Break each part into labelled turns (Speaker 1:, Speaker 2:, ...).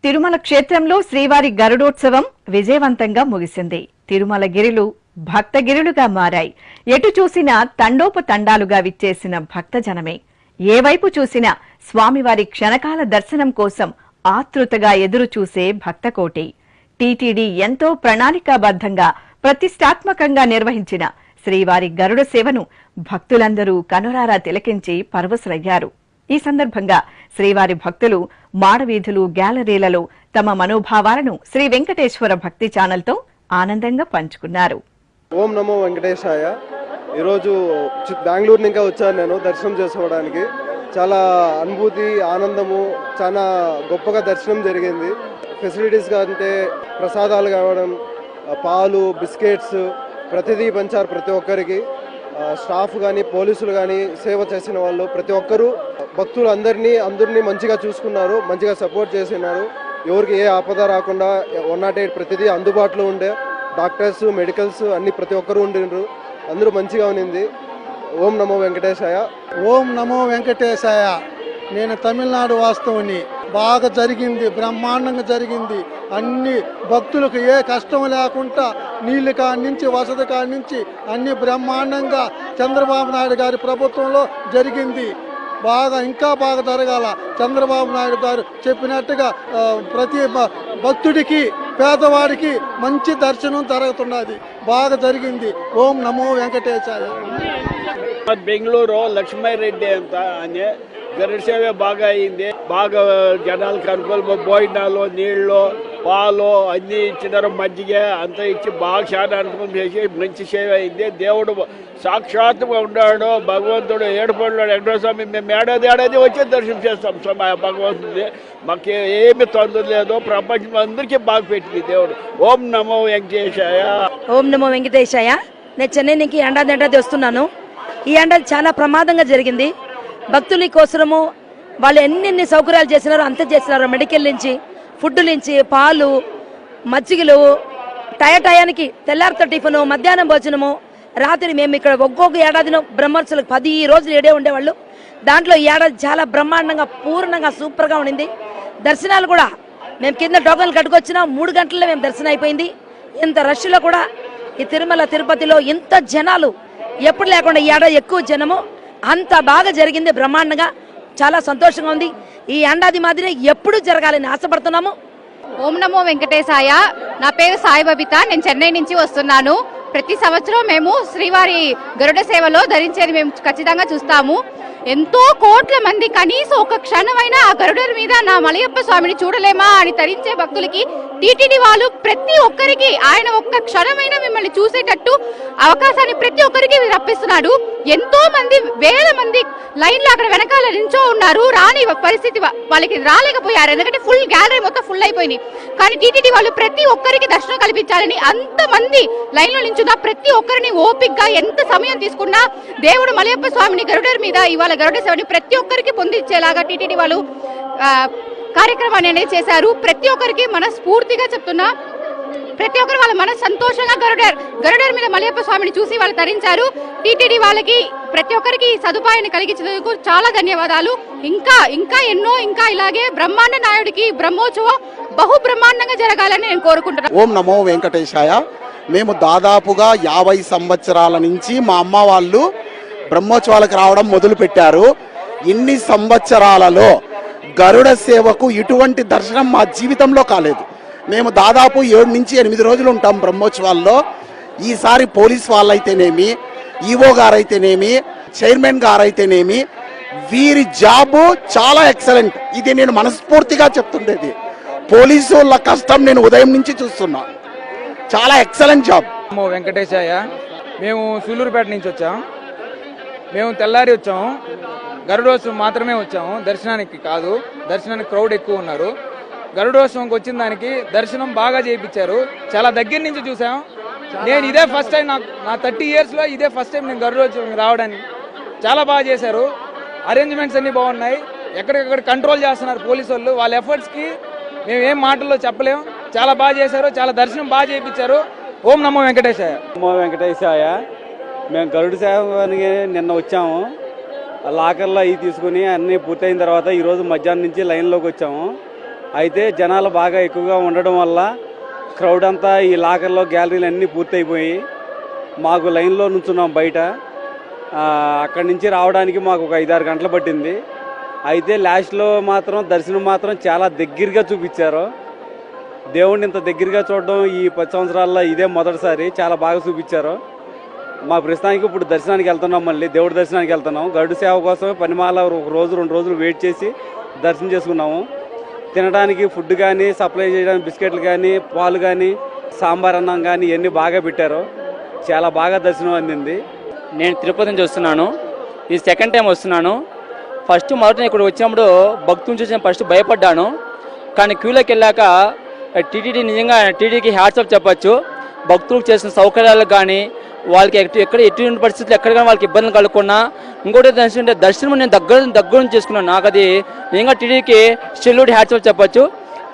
Speaker 1: తిరుమల క్షేత్రంలో శ్రీవారి గరుడోత్సవం విజయవంతంగా ముగిసింది. తిరుమల గిరులు భక్తగిరులుగా మారాయి. ఎటు చూసినా తండోపతండాలుగా విచ్చేసిన భక్తజనమే. ఏ వైపు చూసినా స్వామివారి క్షణకాల దర్శనం కోసం ఆతృతగా ఎదురు చూసే భక్తకోటి. టీటీడీ ఎంతో ప్రణాళికాబద్ధంగా ప్రతిష్టాత్మకంగా నిర్వహించిన శ్రీవారి గరుడ సేవను భక్తులందరూ కనురారా తిలకించి పరవశులయ్యారు. ఈ సందర్భంగా శ్రీవారి భక్తులు మాడవీధులు, గ్యాలరీలలో తమ మనోభావాలను శ్రీ వెంకటేశ్వర భక్తి ఛానల్తో ఆనందంగా పంచుకున్నారు.
Speaker 2: ఓం నమో వెంకటేశాయ. ఈరోజు బెంగళూరు నుంచి వచ్చాను నేను దర్శనం చేసుకోవడానికి. చాలా అనుభూతి, ఆనందము, చాలా గొప్పగా దర్శనం జరిగింది. ఫెసిలిటీస్ అంటే ప్రసాదాలు కావడం, పాలు, బిస్కెట్స్ ప్రతిదీ పంచారు ప్రతి ఒక్కరికి. స్టాఫ్ కానీ, పోలీసులు కానీ, సేవ చేసిన వాళ్ళు ప్రతి ఒక్కరూ భక్తులు అందరినీ మంచిగా చూసుకున్నారు, మంచిగా సపోర్ట్ చేసినారు. ఎవరికి ఏ ఆపద రాకుండా 108 ప్రతిదీ అందుబాటులో ఉండే డాక్టర్స్, మెడికల్స్ అన్ని ప్రతి ఒక్కరు ఉండినారు. అందరూ మంచిగా ఉన్నింది. ఓం నమో వెంకటేశాయ.
Speaker 3: ఓం నమో వెంకటేశాయ. నేను తమిళనాడు వాస్తవుని. బాగా జరిగింది, బ్రహ్మాండంగా జరిగింది. అన్ని భక్తులకు ఏ కష్టం లేకుండా నీళ్లు కాడి నుంచి, వసతి కాడి నుంచి అన్ని బ్రహ్మాండంగా చంద్రబాబు నాయుడు గారి ప్రభుత్వంలో జరిగింది. ఇంకా బాగా జరగాల. చంద్రబాబు నాయుడు గారు చెప్పినట్టుగా ప్రతి భక్తుడికి, పేదవాడికి మంచి దర్శనం జరుగుతున్నది. బాగా జరిగింది. ఓం నమో వెంకటేశాయ.
Speaker 4: బెంగళూరు లక్ష్మారెడ్డి ಅಂತ గరుడ సేవ బాగా అయింది. బాగా జనాలకు అనుకూల భోజనాలు, నీళ్లు, పాలు అన్నీ ఇచ్చినారు, మజ్జిగ అంతా ఇచ్చి బాగా చాలా అనుకూలం చేసి మంచి సేవ అయింది. దేవుడు సాక్షాత్తుగా ఉన్నాడు. భగవంతుడు ఏడుపండు వెంకటేశ్వర స్వామి. మేము ఏడాది వచ్చి దర్శనం చేస్తాం భగవంతుడి. మాకు ఏమి తొందర లేదు. ప్రపంచం అందరికీ బాగా పెట్టింది దేవుడు. ఓం నమో వెంకటేశాయ.
Speaker 5: ఓం నమో వెంకటేశాయ. నేను చెన్నై నుంచి ఏడాది వస్తున్నాను. ఈ ఏడాది చాలా ప్రమాదంగా జరిగింది. భక్తుల కోసము వాళ్ళు ఎన్ని సౌకర్యాలు చేసినారో అంత చేసినారు. మెడికల్ నుంచి, ఫుడ్ నుంచి, పాలు, మజ్జిగలు, టయానికి తెల్లారితో టిఫిను, మధ్యాహ్నం భోజనము, రాత్రి. మేము ఇక్కడ ఒక్కొక్క ఏడాదిలో బ్రహ్మోత్సవాలకు 10 రోజులు ఏడే ఉండేవాళ్ళు. దాంట్లో ఈ ఏడాది చాలా బ్రహ్మాండంగా, పూర్ణంగా, సూపర్గా ఉండింది. దర్శనాలు కూడా మేము కింద టోకన్లు కట్టుకొచ్చినా 3 గంటల్లో మేము దర్శనం అయిపోయింది. ఇంత రష్లో కూడా ఈ తిరుమల తిరుపతిలో ఇంత జనాలు ఎప్పుడు లేకుండా ఈ ఏడాది ఎక్కువ జనము. అంత బాగా జరిగింది, బ్రహ్మాండంగా. చాలా సంతోషంగా ఉంది. ఈ ఏడాది మాదిరి ఎప్పుడు జరగాలని ఆశపడుతున్నాము.
Speaker 6: ఓం నమో వెంకటేశాయ. నా పేరు సాయి బబిత. నేను చెన్నై నుంచి వస్తున్నాను. ప్రతి సంవత్సరం మేము శ్రీవారి గరుడ సేవలో ధరించేది మేము ఖచ్చితంగా చూస్తాము. ఎంతో కోట్ల మంది కనీసం ఒక క్షణమైనా ఆ గరుడ మీద నా మలయప్ప స్వామిని చూడలేమా అని తరించే భక్తులకి టీటీడీ వాళ్ళు ప్రతి ఒక్కరికి ఆయన ఒక్క క్షణమైనా మిమ్మల్ని చూసేటట్టు అవకాశాన్ని ప్రతి ఒక్కరికి రప్పిస్తున్నాడు. ఎంతో మంది, వేల మంది లైన్లో అక్కడ వెనకాల నించో ఉన్నారు. రాని పరిస్థితి వాళ్ళకి రాలేకపోయారు, ఎందుకంటే ఫుల్ గ్యాలరీ మొత్తం ఫుల్ అయిపోయింది. కానీ టీటీడీ వాళ్ళు ప్రతి ఒక్కరికి దర్శనం కల్పించాలని అంతమంది లైన్లో నించున్న ప్రతి ఒక్కరిని ఓపికగా ఎంత సమయం తీసుకున్నా దేవుడు మలయప్ప స్వామిని గరుడ మీద ఇవాళ గరుడ సేవని ప్రతి ఒక్కరికి పొందించేలాగా టీటీడీ వాళ్ళు కార్యక్రమాన్ని అనేది చేశారు. ప్రతి ఒక్కరికి మనస్ఫూర్తిగా చెప్తున్నా, ప్రతి ఒక్కరు వాళ్ళ మన సంతోషంగా గరుడర్ మీద మలయప్ప స్వామిని చూసి వాళ్ళు తరించారు. టీటీడీ వాళ్ళకి ప్రతి ఒక్కరికి సదుపాయాన్ని కలిగించినందుకు చాలా ధన్యవాదాలు. ఇంకా ఎన్నో ఇలాగే బ్రహ్మాండ నాయుడికి బ్రహ్మోత్సవం బహు బ్రహ్మాండంగా జరగాలని నేను కోరుకుంటున్నాను.
Speaker 7: ఓం నమో వెంకటేశాయ. మేము దాదాపుగా 50 సంవత్సరాల నుంచి మా అమ్మ వాళ్ళు బ్రహ్మోత్సవాలకు రావడం మొదలు పెట్టారు. ఇన్ని సంవత్సరాలలో గరుడ సేవకు ఇటువంటి దర్శనం మా జీవితంలో కాలేదు. మేము దాదాపు 7 నుంచి 8 రోజులు ఉంటాం బ్రహ్మోత్సవాల్లో. ఈసారి పోలీస్ వాళ్ళైతేనేమి, ఈవో గారైతేనేమి, చైర్మన్ గారైతేనేమి, వీరి జాబు చాలా ఎక్సలెంట్. ఇది నేను మనస్ఫూర్తిగా చెప్తుండేది. పోలీసు వాళ్ళ కష్టం నేను ఉదయం నుంచి చూస్తున్నా. చాలా ఎక్సలెంట్ జాబ్.
Speaker 8: వెంకటేశాయ. మేము సూలూరుపేట నుంచి వచ్చాము. మేము తెల్లారి వచ్చాము. గరుడోత్సవం మాత్రమే వచ్చాము, దర్శనానికి కాదు. దర్శనానికి క్రౌడ్ ఎక్కువ ఉన్నారు. గరుడోత్సవంకి వచ్చిన దానికి దర్శనం బాగా చేయించారు. చాలా దగ్గర నుంచి చూసాం. నేను ఇదే ఫస్ట్ టైం, నా 30 ఇయర్స్లో ఇదే ఫస్ట్ టైం నేను గరుడోత్సవం రావడానికి. చాలా బాగా చేశారు. అరేంజ్మెంట్స్ అన్నీ బాగున్నాయి. ఎక్కడికక్కడ కంట్రోల్ చేస్తున్నారు పోలీసు వాళ్ళు. వాళ్ళ ఎఫర్ట్స్కి మేము ఏం మాటల్లో చెప్పలేము. చాలా బాగా చేశారు. చాలా దర్శనం బాగా చేయించారు. ఓం నమో వెంకటేశాయ.
Speaker 9: నమో వెంకటేశాయ. మేము గరుడ సేవకి నిన్న వచ్చాము. లాకర్లో అవి తీసుకుని అన్నీ పూర్తయిన తర్వాత ఈరోజు మధ్యాహ్నం నుంచి లైన్లోకి వచ్చాము. అయితే జనాలు బాగా ఎక్కువగా ఉండడం వల్ల క్రౌడ్ అంతా ఈ లాకర్లో గ్యాలరీలు అన్నీ పూర్తయిపోయి మాకు లైన్లో నుంచున్నాం బయట. అక్కడి నుంచి రావడానికి మాకు ఒక 5-6 గంటలు పట్టింది. అయితే లాస్ట్లో మాత్రం దర్శనం మాత్రం చాలా దగ్గరగా చూపించారు. దేవుడిని ఇంత దగ్గరగా చూడడం ఈ 10 సంవత్సరాల్లో ఇదే మొదటిసారి. చాలా బాగా చూపించారు. మా ప్రస్తుతానికి ఇప్పుడు దర్శనానికి వెళ్తున్నాం, మళ్ళీ దేవుడి దర్శనానికి వెళ్తున్నాం. గరుడ సేవ కోసమే పనిమాల ఒక రోజు 2 రోజులు వెయిట్ చేసి దర్శనం చేసుకున్నాము. తినడానికి ఫుడ్ కానీ, సప్లై చేయడానికి బిస్కెట్లు కానీ, పాలు కానీ, సాంబార్ అన్నం కానీ ఇవన్నీ బాగా పెట్టారు. చాలా బాగా దర్శనం అందింది.
Speaker 10: నేను తిరుపతి నుంచి వస్తున్నాను. ఇది సెకండ్ టైం వస్తున్నాను. మొదట ఇక్కడ వచ్చినప్పుడు భక్తుల చూసి ఫస్ట్ భయపడ్డాను. కానీ క్యూలోకి వెళ్ళాక టీటీడీ నిజంగా టీటీడీకి హ్యాట్స్ ఆఫ్ చెప్పచ్చు. భక్తులకు చేసిన సౌకర్యాలకు కానీ, వాళ్ళకి ఎటువంటి పరిస్థితులు ఎక్కడ కానీ వాళ్ళకి ఇబ్బందులు కలుగుకున్నా. ఇంకోటి ఏంటంటే దర్శనం నేను దగ్గర నుంచి చేసుకున్నాను. నాకు అది నిజంగా టీటీడీకి సెల్యూట్ హ్యాట్స్ ఆఫ్ చెప్పచ్చు.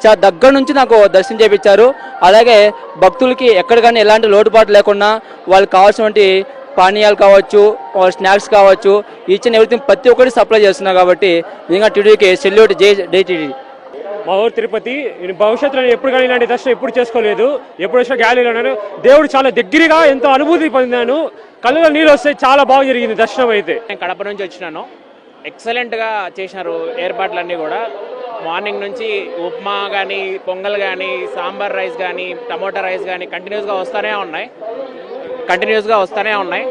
Speaker 10: చాలా దగ్గర నుంచి నాకు దర్శనం చేయించారు. అలాగే భక్తులకి ఎక్కడ కానీ ఎలాంటి లోటుపాటు లేకుండా వాళ్ళకి కావాల్సినటువంటి పానీయాలు కావచ్చు, స్నాక్స్ కావచ్చు, ఈచ్ అండ్ ఎవ్రీథింగ్ ప్రతి ఒక్కటి సప్లై చేస్తున్నారు. కాబట్టి నిజంగా టీటీడీకి సెల్యూట్, జై టీటీడీ.
Speaker 11: మా ఊరు తిరుపతి. నేను భవిష్యత్తులో ఎప్పుడు కానీ ఇలాంటి దర్శనం ఎప్పుడు చేసుకోలేదు. ఎప్పుడు వచ్చినా గ్యాలరీలో ఉన్నాను. దేవుడు చాలా దగ్గరగా ఎంతో అనుభూతి పొందాను. కళ్ళలో నీళ్ళు వస్తే చాలా బాగా జరిగింది దర్శనం. అయితే
Speaker 12: నేను కడప నుంచి వచ్చినాను. ఎక్సలెంట్గా చేసినారు ఏర్పాట్లన్నీ కూడా. మార్నింగ్ నుంచి ఉప్మా కానీ, పొంగల్ కానీ, సాంబార్ రైస్ కానీ, టమోటా రైస్ కానీ కంటిన్యూస్గా వస్తూనే ఉన్నాయి.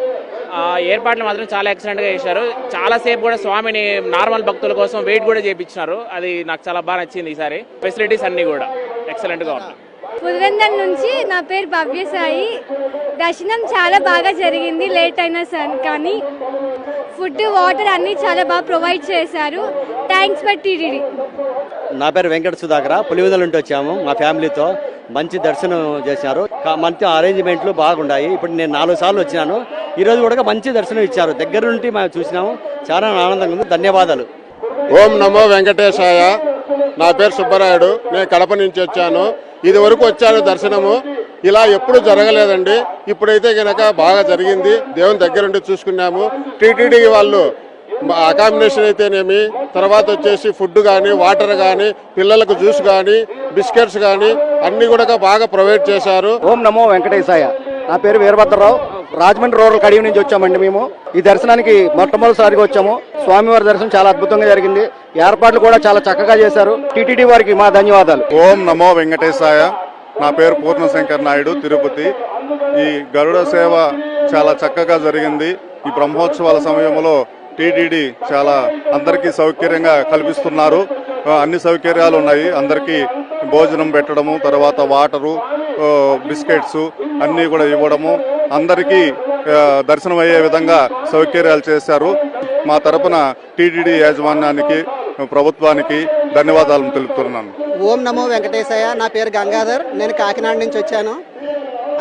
Speaker 12: ఏర్పాట్లు మాత్రం చాలా ఎక్సలెంట్గా చేశారు. చాలాసేపు కూడా స్వామిని నార్మల్ భక్తుల కోసం వెయిట్ కూడా చేయించినారు. అది నాకు చాలా బాగా నచ్చింది. ఈసారి ఫెసిలిటీస్ అన్నీ కూడా ఎక్సలెంట్గా ఉన్నాయి.
Speaker 13: పులివెందుల నుంచి. నా పేరు భవ్య సాయి. దర్శనం చాలా బాగా జరిగింది. లేట్ అయినా సరే కానీ ఫుడ్, వాటర్ అన్నీ చాలా బాగా ప్రొవైడ్ చేశారు. Thanks for TTD.
Speaker 14: నా పేరు వెంకట సుధాకర. పులివెందుల నుండి వచ్చాము మా ఫ్యామిలీతో. మంచి దర్శనం చేశారు. మంచి అరేంజ్మెంట్లు బాగున్నాయి. ఇప్పుడు నేను 4 సార్లు వచ్చినాను. ఈరోజు కూడా మంచి దర్శనం ఇచ్చారు. దగ్గర నుండి మేము చూసినాము. చాలా ఆనందంగా ఉంది. ధన్యవాదాలు.
Speaker 15: ఓం నమో వెంకటేశాయ. నా పేరు సుబ్బరాయుడు. నేను కడప నుంచి వచ్చాను. ఇది వరకు వచ్చాను దర్శనము. ఇలా ఎప్పుడు జరగలేదండి. ఇప్పుడైతే కనుక బాగా జరిగింది. దేవుని దగ్గరుండి చూసుకున్నాము. టీటీడీ వాళ్ళు అకామిడేషన్ అయితేనేమి, తర్వాత వచ్చేసి ఫుడ్ కానీ, వాటర్ కానీ, పిల్లలకు జ్యూస్ కానీ, బిస్కెట్స్ కానీ అన్ని కూడా బాగా ప్రొవైడ్ చేశారు.
Speaker 16: ఓం నమో వెంకటేశాయ. నా పేరు వీరభద్రరావు. రాజమండ్రి రూరల్ కడియం నుంచి వచ్చామండి. మేము ఈ దర్శనానికి మొట్టమొదటిసారిగా వచ్చాము. స్వామివారి దర్శనం చాలా అద్భుతంగా జరిగింది. ఏర్పాట్లు కూడా చాలా చక్కగా చేశారు. టీటీడీ వారికి మా ధన్యవాదాలు.
Speaker 15: ఓం నమో వెంకటేశాయ. నా పేరు పూర్ణశంకర్ నాయుడు, తిరుపతి. ఈ గరుడ సేవ చాలా చక్కగా జరిగింది. ఈ బ్రహ్మోత్సవాల సమయంలో టీటీడీ చాలా అందరికీ సౌకర్యంగా కల్పిస్తున్నారు. అన్ని సౌకర్యాలు ఉన్నాయి. అందరికీ భోజనం పెట్టడము, తర్వాత వాటరు, బిస్కెట్స్ అన్నీ కూడా ఇవ్వడము, అందరికీ దర్శనం అయ్యే విధంగా సౌకర్యాలు చేశారు. మా తరపున టీటీడీ యాజమాన్యానికి, ప్రభుత్వానికి ధన్యవాదాలు తెలుపుతున్నాను.
Speaker 17: ఓం నమో వెంకటేశాయ. నా పేరు గంగాధర్. నేను కాకినాడ నుంచి వచ్చాను.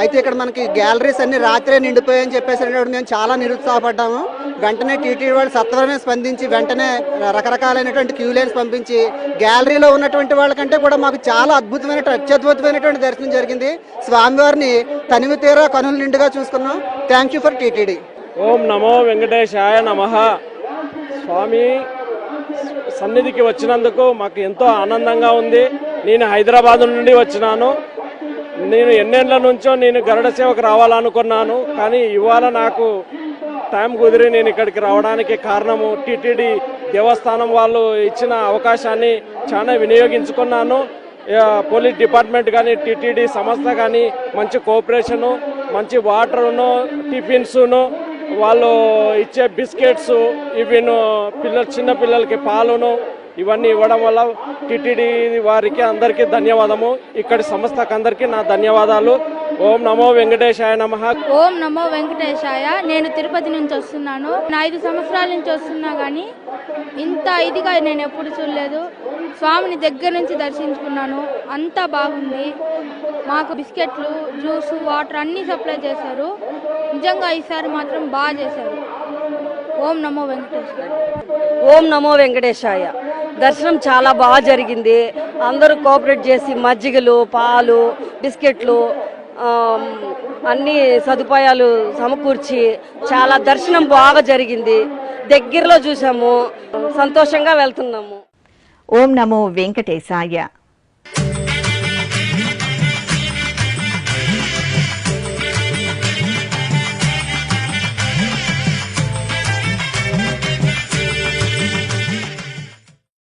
Speaker 17: అయితే ఇక్కడ మనకి గ్యాలరీస్ అన్ని రాత్రే నిండిపోయాయని చెప్పేసి మేము చాలా నిరుత్సాహపడ్డాము. వెంటనే టీటీడీ వాళ్ళు సత్వరమే స్పందించి వెంటనే రకరకాలైనటువంటి క్యూ లైన్స్ పంపించి గ్యాలరీలో ఉన్నటువంటి వాళ్ళకంటే కూడా మాకు చాలా అత్యద్భుతమైనటువంటి దర్శనం జరిగింది. స్వామివారిని తనివి తీరా కనుల నిండుగా చూసుకున్నాం. Thank you for TTD.
Speaker 11: ఓం నమో వెంకటేశాయ నమః. స్వామి సన్నిధికి వచ్చినందుకు మాకు ఎంతో ఆనందంగా ఉంది. నేను హైదరాబాద్ నుండి వచ్చినాను. నేను ఎన్నేళ్ల నుంచో నేను గరుడ సేవకు రావాలనుకున్నాను. కానీ ఇవాళ నాకు టైం కుదిరి నేను ఇక్కడికి రావడానికి కారణము టీటీడీ దేవస్థానం వాళ్ళు ఇచ్చిన అవకాశాన్ని చాలా వినియోగించుకున్నాను. పోలీస్ డిపార్ట్మెంట్ కానీ, టీటీడీ సంస్థ కానీ మంచి కోఆపరేషను, మంచి వాటరును, టిఫిన్సును, వాళ్ళు ఇచ్చే బిస్కెట్స్, ఈవెన్ చిన్న పిల్లలకి పాలును ఇవన్నీ ఇవ్వడం వల్ల టీటీడీ వారికి అందరికీ ధన్యవాదము. ఇక్కడి సంస్థకు అందరికీ నా ధన్యవాదాలు. ఓం నమో వెంకటేశాయ నమః.
Speaker 13: ఓం నమో వెంకటేశాయ. నేను తిరుపతి నుంచి వస్తున్నాను. 5 సంవత్సరాల నుంచి వస్తున్నా కానీ ఇంత ఇదిగా నేను ఎప్పుడు చూడలేదు. స్వామిని దగ్గర నుంచి దర్శించుకున్నాను. అంతా బాగుంది. మాకు బిస్కెట్లు, జ్యూస్, వాటర్ అన్నీ సప్లై చేశారు. నిజంగా ఈసారి మాత్రం బాగా చేశారు. ఓం నమో వెంకటేశాయ.
Speaker 5: ఓం నమో వెంకటేశాయ. దర్శనం చాలా బాగా జరిగింది. అందరూ కోఆపరేట్ చేసి మజ్జిగలు, పాలు, బిస్కెట్లు అన్ని సదుపాయాలు సమకూర్చి చాలా దర్శనం బాగా జరిగింది. దగ్గరలో చూసాము. సంతోషంగా వెళ్తున్నాము.
Speaker 1: ఓం నమో వెంకటేశాయ.